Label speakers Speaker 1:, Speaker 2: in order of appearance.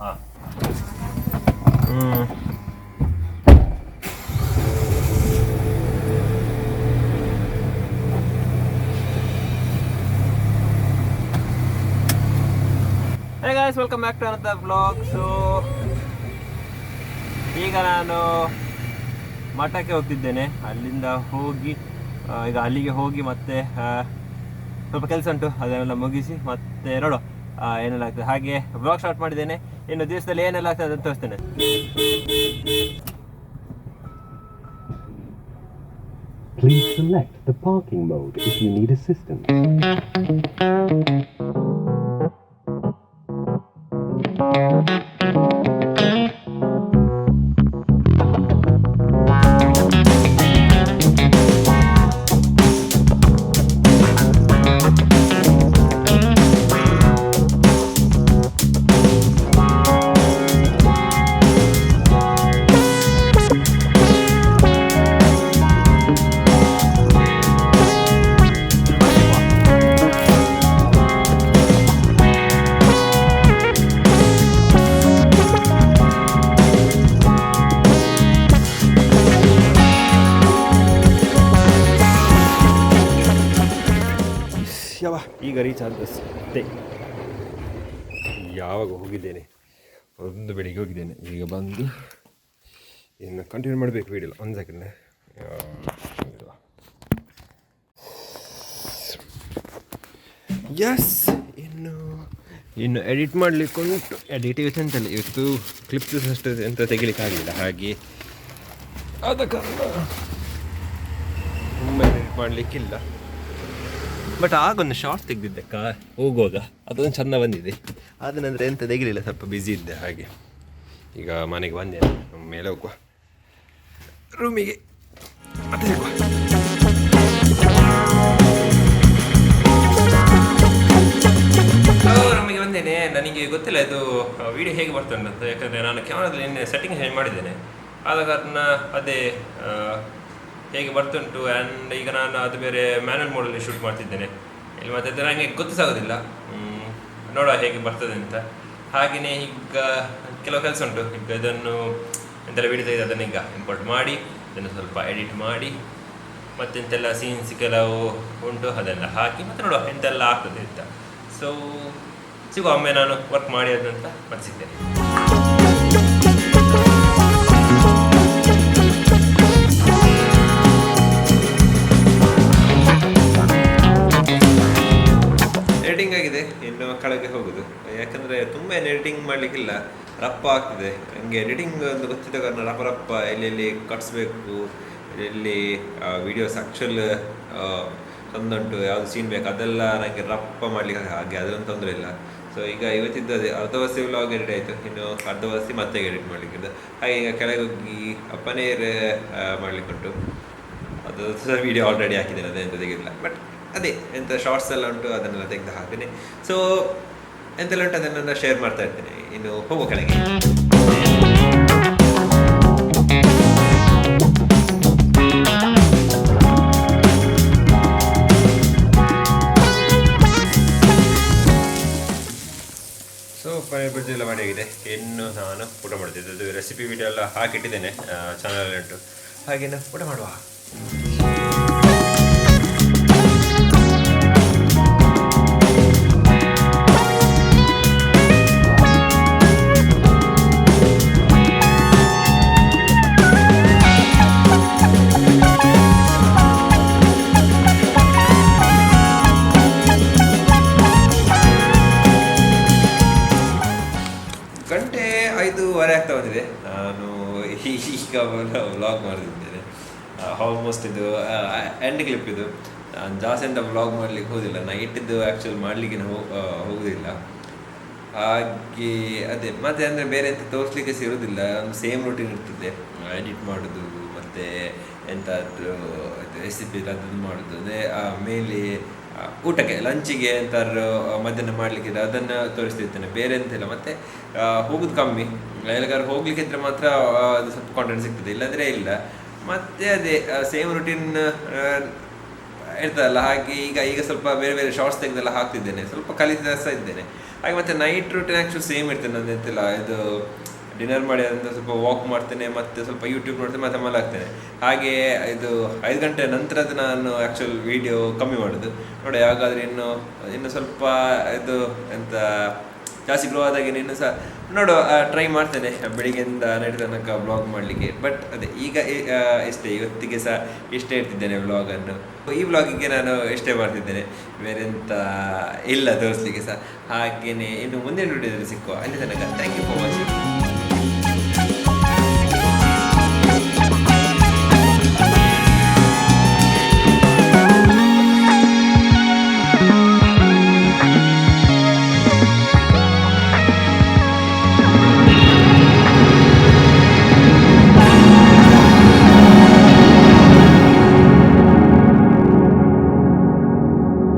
Speaker 1: ಹಾಂ hey guys, welcome back to another vlog. So ಈಗ ನಾನು ಮಠಕ್ಕೆ ಹೋಗ್ತಿದ್ದೇನೆ. ಅಲ್ಲಿಂದ ಹೋಗಿ ಈಗ ಅಲ್ಲಿಗೆ ಹೋಗಿ ಮತ್ತೆ ಸ್ವಲ್ಪ ಕೆಲಸ ಉಂಟು, ಅದನ್ನೆಲ್ಲ ಮುಗಿಸಿ ಮತ್ತೆ ನೋಡುವ ಏನೆಲ್ಲ ಆಗ್ತದೆ. ಹಾಗೆ ವ್ಲಾಗ್ ಸ್ಟಾರ್ಟ್ ಮಾಡಿದ್ದೇನೆ. ಇನ್ನು ದಿವಸದಲ್ಲಿ ಏನೆಲ್ಲ ಆಗ್ತದೆ ಅಂತ ತೋರಿಸ್ತೇನೆ.
Speaker 2: Please select the parking mode if you need assistance.
Speaker 1: ಈಗ ರೀಚ್ ಆದಷ್ಟೇ. ಯಾವಾಗ ಹೋಗಿದ್ದೇನೆ, ಒಂದು ಬೆಳಿಗ್ಗೆ ಹೋಗಿದ್ದೇನೆ. ಈಗ ಬಂದು ಇನ್ನು ಕಂಟಿನ್ಯೂ ಮಾಡಬೇಕು ವೀಡಿಯೋ. ಒಂದು ಸೆಕೆಂಡ್. ಎಸ್, ಇನ್ನು ಎಡಿಟ್ ಮಾಡಲಿಕ್ಕೆ ಉಂಟು. ಎಡಿಟ್ ಇವತ್ತು ಎಂತಲ್ಲ, ಇವತ್ತು ಕ್ಲಿಪ್ಸ್ ಅಷ್ಟು ಎಂತ ತೆಗಿಲಿಕ್ಕೆ ಆಗಲಿಲ್ಲ. ಹಾಗೆ ಆದ ಕಾರಣ ತುಂಬ ಎಡಿಟ್ ಮಾಡಲಿಕ್ಕಿಲ್ಲ. ಬಟ್ ಆಗೊಂದು ಶಾರ್ಟ್ ತೆಗೆದಿದ್ದೆ ಹೋಗುವಾಗ, ಅದೊಂದು ಚೆಂದ ಬಂದಿದೆ. ಆದ ನಂತರ ಎಂತ ತೆಗಿಲಿಲ್ಲ, ಸ್ವಲ್ಪ ಬ್ಯುಸಿ ಇದ್ದೆ. ಹಾಗೆ ಈಗ ಮನೆಗೆ ಬಂದೇನೆ. ಮೇಲೆ ಹೋಗುವ ರೂಮಿಗೆ, ಮತ್ತೆ ಸಿಗುವ. ರೂಮಿಗೆ ಬಂದೇನೆ. ನನಗೆ ಗೊತ್ತಿಲ್ಲ ಇದು ವಿಡಿಯೋ ಹೇಗೆ ಬರ್ತದೆ ಅಂತ, ಯಾಕಂದರೆ ನಾನು ಕ್ಯಾಮ್ರಾದಲ್ಲಿ ನಿನ್ನೆ ಸೆಟ್ಟಿಂಗ್ ಚೇಂಜ್ ಮಾಡಿದ್ದೇನೆ. ಆದ ಕಾರಣ ಅದೇ ಹೇಗೆ ಬರ್ತುಂಟು. ಆ್ಯಂಡ್ ಈಗ ನಾನು ಅದು ಬೇರೆ ಮ್ಯಾನುವಲ್ ಮೋಡಲ್ಲಿ ಶೂಟ್ ಮಾಡ್ತಿದ್ದೇನೆ. ಇಲ್ಲಿ ಮತ್ತೆ ನನಗೆ ಗೊತ್ತಿಸಾಗೋದಿಲ್ಲ, ನೋಡುವ ಹೇಗೆ ಬರ್ತದೆ ಅಂತ. ಹಾಗೆಯೇ ಈಗ ಕೆಲವು ಕೆಲಸ ಉಂಟು. ಈಗ ಇದನ್ನು ಎಂತೆಲ್ಲ ವೀಡಿಯೋ ತೆಗೆದು ಅದನ್ನು ಈಗ ಇಂಪೋರ್ಟ್ ಮಾಡಿ ಅದನ್ನು ಸ್ವಲ್ಪ ಎಡಿಟ್ ಮಾಡಿ ಮತ್ತೆಂತೆಲ್ಲ ಸೀನ್ಸ್ ಕೆಲವು ಉಂಟು ಅದೆಲ್ಲ ಹಾಕಿ ಮತ್ತೆ ನೋಡುವ ಎಂತೆಲ್ಲ ಆಗ್ತದೆ ಅಂತ. ಸೊ ಸಿಗುವ ಒಮ್ಮೆ ನಾನು ವರ್ಕ್ ಮಾಡಿ ಅದಂತ ಮತ್ತೆ ಸಿಗ್ತೇನೆ. ಎಡಿಟಿಂಗ್ ಆಗಿದೆ, ಇನ್ನು ಕೆಳಗೆ ಹೋಗೋದು. ಯಾಕಂದರೆ ತುಂಬ ಏನು ಎಡಿಟಿಂಗ್ ಮಾಡಲಿಕ್ಕಿಲ್ಲ, ರಪ್ಪ ಆಗ್ತಿದೆ. ನನಗೆ ಎಡಿಟಿಂಗ್ ಒಂದು ಗೊತ್ತಿದ್ದ ಕಾರಣ ರಪ್ಪ ಎಲ್ಲೆಲ್ಲಿ ಕಟ್ಸ್ಬೇಕು, ಎಲ್ಲಿ ವೀಡಿಯೋಸ್ ಆ್ಯಕ್ಚುಲ್ ಚಂದ ಉಂಟು, ಯಾವುದು ಸೀನ್ ಬೇಕು ಅದೆಲ್ಲ ನನಗೆ ರಪ್ಪ ಮಾಡಲಿಕ್ಕೆ ಹಾಗೆ ಅದೊಂದು ತೊಂದರೆ ಇಲ್ಲ. ಸೊ ಈಗ ಇವತ್ತಿದ್ದು ಅದೇ ಅರ್ಧವರ್ಸಿ ವ್ಲಾಗ್ ಎಡಿಟ್ ಆಯಿತು, ಇನ್ನು ಅರ್ಧವರ್ಸಿ ಮತ್ತೆ ಎಡಿಟ್ ಮಾಡಲಿಕ್ಕಿದೆ. ಹಾಗೆ ಈಗ ಕೆಳಗೆ ಹೋಗಿ ಪನೀರ್ ಮಾಡಲಿಕ್ಕುಂಟು. ಅದು ಸಹ ವೀಡಿಯೋ ಆಲ್ರೆಡಿ ಹಾಕಿದ್ದೇನೆ, ಅದೇ ಎಂತ ತೆಗೆದಿಲ್ಲ. ಬಟ್ ಅದೇ ಎಂಥ ಶಾರ್ಟ್ಸ್ ಎಲ್ಲ ಉಂಟು, ಅದನ್ನೆಲ್ಲ ತೆಗೆದು ಹಾಕ್ತೀನಿ. ಸೊ ಎಂತೆಲ್ಲ ಉಂಟು ಅದನ್ನೆಲ್ಲ ಶೇರ್ ಮಾಡ್ತಾ ಇರ್ತೀನಿ. ಇನ್ನು ಹೋಗೋ ಕೆಳಗೆ. ಸೊ ಪನೀರ್ ಬಜ್ಜಿ ಎಲ್ಲ ಮಾಡಿ ಆಗಿದೆ. ಇನ್ನು ನಾನು ಊಟ ಮಾಡ್ತಿದ್ದೆ. ಅದು ರೆಸಿಪಿ ವಿಡಿಯೋ ಎಲ್ಲ ಹಾಕಿಟ್ಟಿದ್ದೇನೆ, ಚಾನಲಲ್ಲಿ ಉಂಟು. ಹಾಗೇನು ಊಟ ಮಾಡುವ. ಗಂಟೆ 5:30 ಆಗ್ತಾ ಬಂದಿದೆ. ನಾನು ಈಗ ವ್ಲಾಗ್ ಮಾಡ್ತಿದ್ದೇನೆ. ಆಲ್ಮೋಸ್ಟ್ ಇದು ಎಂಡ್ ಕ್ಲಿಪ್. ಇದು ನಾನು ಜಾಸ್ತಿ ಅಂತ ವ್ಲಾಗ್ ಮಾಡಲಿಕ್ಕೆ ಹೋದಿಲ್ಲ, ನೈಟಿದ್ದು ಆ್ಯಕ್ಚುಲ್ ಮಾಡಲಿಕ್ಕೆ ಹೋಗೋದಿಲ್ಲ. ಹಾಗೆ ಅದೇ ಮತ್ತೆ ಅಂದರೆ ಬೇರೆ ಎಂತ ತೋರಿಸ್ಲಿಕ್ಕೆ ಸಿಗೋದಿಲ್ಲ. ಒಂದು ಸೇಮ್ ರೂಟೀನ್ ಇರ್ತದೆ, ಎಡಿಟ್ ಮಾಡೋದು ಮತ್ತು ಎಂತಾದರೂ ರೆಸಿಪಿ ಅದನ್ನು ಮಾಡೋದು. ಅದೇ ಮೇಲೆ ಊಟಕ್ಕೆ ಲಂಚಿಗೆ ಎಂತಾದ್ರು ಮಧ್ಯಾಹ್ನ ಮಾಡಲಿಕ್ಕಿದೆ ಅದನ್ನು ತೋರಿಸ್ತಿರ್ತೇನೆ, ಬೇರೆ ಎಂತಿಲ್ಲ. ಮತ್ತು ಹೋಗೋದು ಕಮ್ಮಿ, ಎಲ್ಲಿಗಾದ್ರು ಹೋಗ್ಲಿಕ್ಕಿದ್ರೆ ಮಾತ್ರ ಅದು ಸ್ವಲ್ಪ ಕಾಂಟೆಂಟ್ ಸಿಗ್ತದೆ, ಇಲ್ಲಾಂದರೆ ಇಲ್ಲ. ಮತ್ತು ಅದೇ ಸೇಮ್ ರುಟೀನ್ ಇರ್ತದಲ್ಲ, ಹಾಗೆ ಈಗ ಸ್ವಲ್ಪ ಬೇರೆ ಬೇರೆ ಶಾರ್ಟ್ಸ್ ತೆಗೆದೆಲ್ಲ ಹಾಕ್ತಿದ್ದೇನೆ, ಸ್ವಲ್ಪ ಕಲಿತಾ ಸಹ ಇದ್ದೇನೆ. ಹಾಗೆ ಮತ್ತು ನೈಟ್ ರೂಟೀನ್ ಆ್ಯಕ್ಚುಲಿ ಸೇಮ್ ಇರ್ತೇನೆ ನಂದು, ಎಂತಿಲ್ಲ ಇದು ಡಿನ್ನರ್ ಮಾಡಿ ಅದರಿಂದ ಸ್ವಲ್ಪ ವಾಕ್ ಮಾಡ್ತೇನೆ, ಮತ್ತು ಸ್ವಲ್ಪ ಯೂಟ್ಯೂಬ್ ನೋಡ್ತೇನೆ, ಮತ್ತೆ ಮಲಗ್ತೇನೆ. ಹಾಗೆ ಇದು 5 ಗಂಟೆ ನಂತರದ್ದು ನಾನು ಆ್ಯಕ್ಚುಲ್ ವೀಡಿಯೋ ಕಮ್ಮಿ ಮಾಡೋದು ನೋಡಿ. ಯಾವಾಗಾದ್ರೂ ಇನ್ನು ಸ್ವಲ್ಪ ಇದು ಎಂತ ಜಾಸ್ತಿ ಗ್ರೋ ಆದಾಗೆ ಇನ್ನು ಸಹ ನೋಡುವ ಟ್ರೈ ಮಾಡ್ತೇನೆ ಬೆಳಿಗ್ಗೆಯಿಂದ ನೈಟ್ ತನಕ ಬ್ಲಾಗ್ ಮಾಡಲಿಕ್ಕೆ. ಬಟ್ ಅದೇ ಈಗ ಇಷ್ಟೇ, ಇವತ್ತಿಗೆ ಸಹ ಇಷ್ಟೇ ಇರ್ತಿದ್ದೇನೆ ವ್ಲಾಗನ್ನು. ಈ ವ್ಲಾಗಿಗೆ ನಾನು ಇಷ್ಟೇ ಮಾಡ್ತಿದ್ದೇನೆ, ಬೇರೆ ಎಂತ ಇಲ್ಲ ತೋರಿಸ್ಲಿಕ್ಕೆ ಸಹ. ಹಾಗೆಯೇ ಇನ್ನು ಮುಂದಿನ ವಿಡಿಯೋದಲ್ಲಿ ಸಿಕ್ಕುವ. ಅಲ್ಲಿ ತನಕ ಥ್ಯಾಂಕ್ ಯು ಫಾರ್ ವಾಚಿಂಗ್.